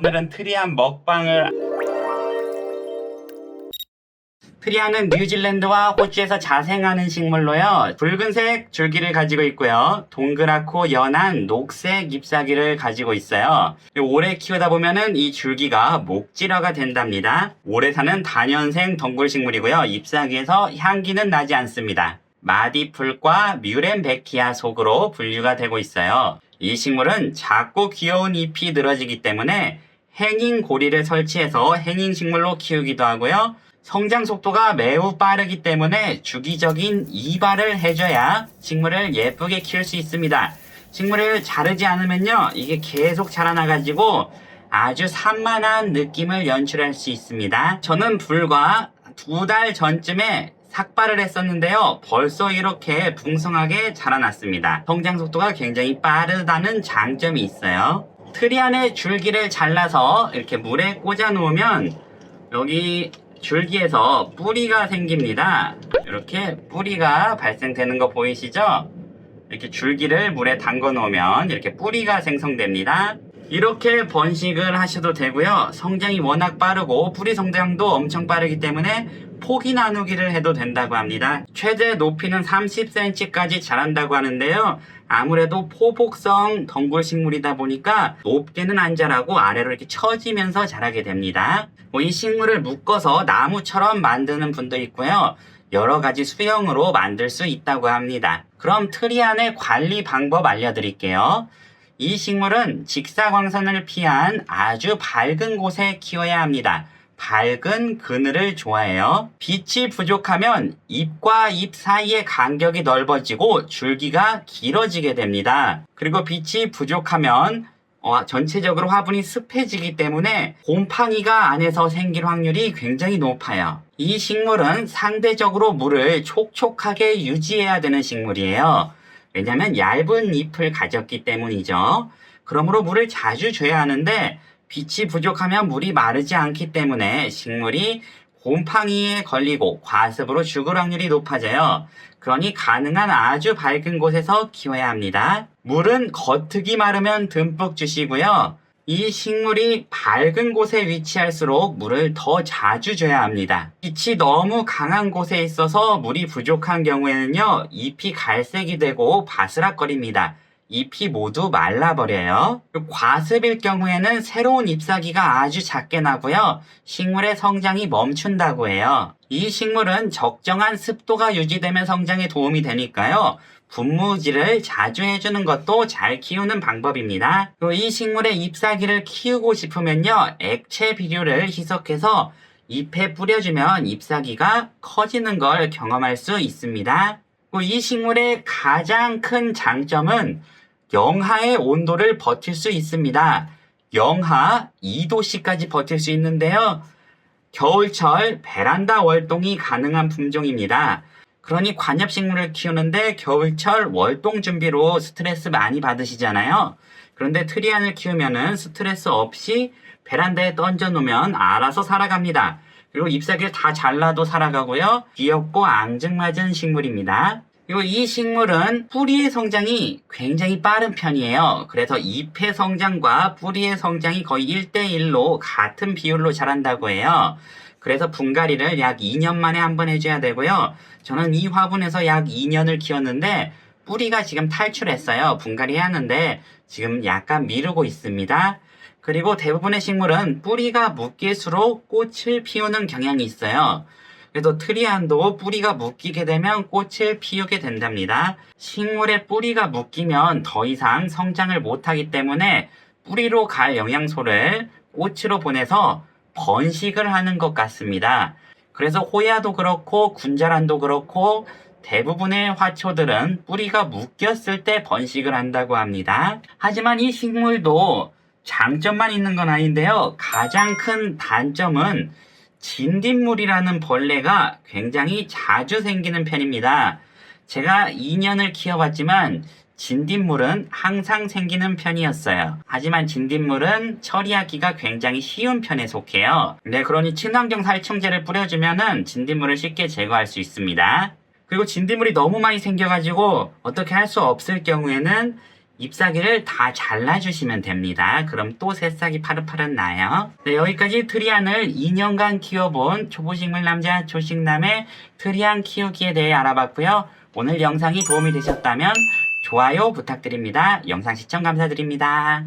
오늘은 트리안 먹방을. 트리안은 뉴질랜드와 호주에서 자생하는 식물로요. 붉은색 줄기를 가지고 있고요. 동그랗고 연한 녹색 잎사귀를 가지고 있어요. 오래 키우다 보면은 이 줄기가 목질화가 된답니다. 오래 사는 다년생 덩굴식물이고요. 잎사귀에서 향기는 나지 않습니다. 마디풀과 뮤렌베키아 속으로 분류가 되고 있어요. 이 식물은 작고 귀여운 잎이 늘어지기 때문에 행인 고리를 설치해서 행인식물로 키우기도 하고요. 성장 속도가 매우 빠르기 때문에 주기적인 이발을 해줘야 식물을 예쁘게 키울 수 있습니다. 식물을 자르지 않으면요, 이게 계속 자라나가지고 아주 산만한 느낌을 연출할 수 있습니다. 저는 불과 2달 전쯤에 삭발을 했었는데요. 벌써 이렇게 풍성하게 자라났습니다. 성장 속도가 굉장히 빠르다는 장점이 있어요. 트리안의 줄기를 잘라서 이렇게 물에 꽂아 놓으면 여기 줄기에서 뿌리가 생깁니다. 이렇게 뿌리가 발생되는 거 보이시죠? 이렇게 줄기를 물에 담궈 놓으면 이렇게 뿌리가 생성됩니다. 이렇게 번식을 하셔도 되고요. 성장이 워낙 빠르고 뿌리 성장도 엄청 빠르기 때문에 포기 나누기를 해도 된다고 합니다. 최대 높이는 30cm까지 자란다고 하는데요. 아무래도 포복성 덩굴식물이다 보니까 높게는 안 자라고 아래로 이렇게 처지면서 자라게 됩니다. 이 식물을 묶어서 나무처럼 만드는 분도 있고요. 여러 가지 수형으로 만들 수 있다고 합니다. 그럼 트리안의 관리 방법 알려드릴게요. 이 식물은 직사광선을 피한 아주 밝은 곳에 키워야 합니다. 밝은 그늘을 좋아해요. 빛이 부족하면 잎과 잎 사이의 간격이 넓어지고 줄기가 길어지게 됩니다. 그리고 빛이 부족하면 전체적으로 화분이 습해지기 때문에 곰팡이가 안에서 생길 확률이 굉장히 높아요. 이 식물은 상대적으로 물을 촉촉하게 유지해야 되는 식물이에요. 왜냐하면 얇은 잎을 가졌기 때문이죠. 그러므로 물을 자주 줘야 하는데 빛이 부족하면 물이 마르지 않기 때문에 식물이 곰팡이에 걸리고 과습으로 죽을 확률이 높아져요. 그러니 가능한 아주 밝은 곳에서 키워야 합니다. 물은 겉흙이 마르면 듬뿍 주시고요. 이 식물이 밝은 곳에 위치할수록 물을 더 자주 줘야 합니다. 빛이 너무 강한 곳에 있어서 물이 부족한 경우에는요, 잎이 갈색이 되고 바스락거립니다. 잎이 모두 말라버려요. 과습일 경우에는 새로운 잎사귀가 아주 작게 나고요. 식물의 성장이 멈춘다고 해요. 이 식물은 적정한 습도가 유지되면 성장에 도움이 되니까요. 분무질을 자주 해주는 것도 잘 키우는 방법입니다. 이 식물의 잎사귀를 키우고 싶으면요. 액체 비료를 희석해서 잎에 뿌려주면 잎사귀가 커지는 걸 경험할 수 있습니다. 이 식물의 가장 큰 장점은 영하의 온도를 버틸 수 있습니다. 영하 2도씨까지 버틸 수 있는데요. 겨울철 베란다 월동이 가능한 품종입니다. 그러니 관엽식물을 키우는데 겨울철 월동 준비로 스트레스 많이 받으시잖아요. 그런데 트리안을 키우면은 스트레스 없이 베란다에 던져 놓으면 알아서 살아갑니다. 그리고 잎사귀를 다 잘라도 살아가고요. 귀엽고 앙증맞은 식물입니다. 그리고 이 식물은 뿌리의 성장이 굉장히 빠른 편이에요. 그래서 잎의 성장과 뿌리의 성장이 거의 1대1로 같은 비율로 자란다고 해요. 그래서 분갈이를 약 2년 만에 한번 해줘야 되고요. 저는 이 화분에서 약 2년을 키웠는데 뿌리가 지금 탈출했어요. 분갈이 하는데 지금 약간 미루고 있습니다. 그리고 대부분의 식물은 뿌리가 묶일수록 꽃을 피우는 경향이 있어요. 그래서 트리안도 뿌리가 묶이게 되면 꽃을 피우게 된답니다. 식물의 뿌리가 묶이면 더 이상 성장을 못하기 때문에 뿌리로 갈 영양소를 꽃으로 보내서 번식을 하는 것 같습니다. 그래서 호야도 그렇고 군자란도 그렇고 대부분의 화초들은 뿌리가 묶였을 때 번식을 한다고 합니다. 하지만 이 식물도 장점만 있는 건 아닌데요. 가장 큰 단점은 진딧물이라는 벌레가 굉장히 자주 생기는 편입니다. 제가 2년을 키워봤지만 진딧물은 항상 생기는 편이었어요. 하지만 진딧물은 처리하기가 굉장히 쉬운 편에 속해요. 그러니 친환경 살충제를 뿌려주면은 진딧물을 쉽게 제거할 수 있습니다. 그리고 진딧물이 너무 많이 생겨가지고 어떻게 할 수 없을 경우에는 잎사귀를 다 잘라주시면 됩니다. 그럼 또 새싹이 파릇파릇 나요. 네, 여기까지 트리안을 2년간 키워본 초보식물 남자 조식남의 트리안 키우기에 대해 알아봤고요. 오늘 영상이 도움이 되셨다면 좋아요 부탁드립니다. 영상 시청 감사드립니다.